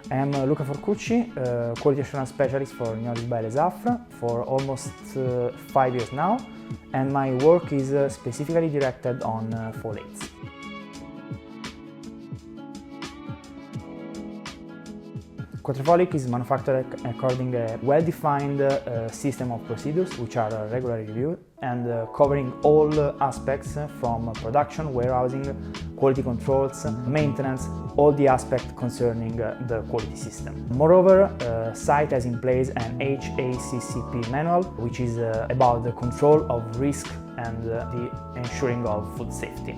I am Luca Forcucci, Quality Assurance Specialist for Gnosis by Les Affres for almost 5 years now, and my work is specifically directed on folates. Quattrifolic is manufactured according to a well-defined system of procedures which are regularly reviewed and covering all aspects from production, warehousing, quality controls, maintenance, all the aspects concerning the quality system. Moreover, site has in place an HACCP manual which is about the control of risk and the ensuring of food safety.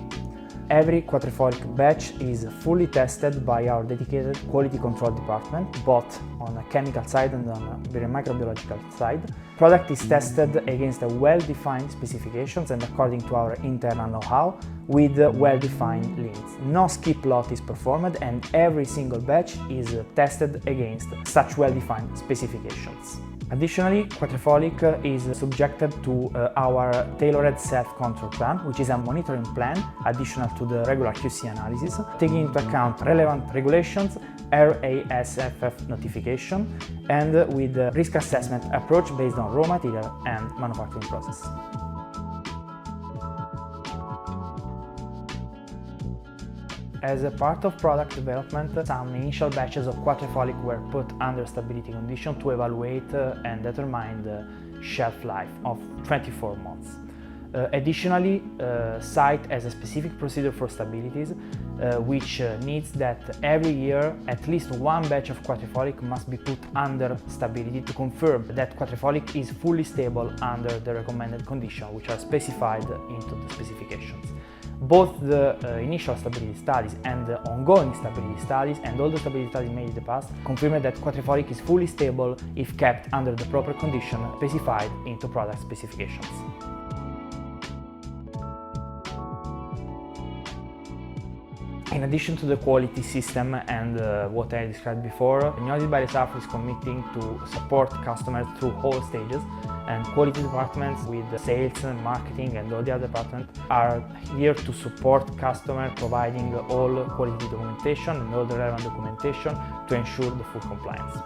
Every quattrifolic batch is fully tested by our dedicated quality control department, both on a chemical side and on a microbiological side. Product is tested against a well-defined specifications and according to our internal know-how with well-defined limits. No skip lot is performed and every single batch is tested against such well-defined specifications. Additionally, Quattrifolic is subjected to our tailored self-control plan, which is a monitoring plan additional to the regular QC analysis, taking into account relevant regulations, RASFF notification, and with the risk assessment approach based on raw material and manufacturing process. As a part of product development, some initial batches of Quattrifolic were put under stability condition to evaluate and determine the shelf life of 24 months. Additionally, site has a specific procedure for stabilities, which needs that every year at least one batch of Quattrifolic must be put under stability to confirm that Quattrifolic is fully stable under the recommended conditions which are specified into the specifications. Both the initial stability studies and the ongoing stability studies and all the stability studies made in the past confirm that Quattrifolic is fully stable if kept under the proper condition specified into product specifications. In addition to the quality system and what I described before, Gnosis by Les Affres is committing to support customers through all stages, and quality departments with sales, marketing and all the other departments are here to support customers, providing all quality documentation and all the relevant documentation to ensure the full compliance.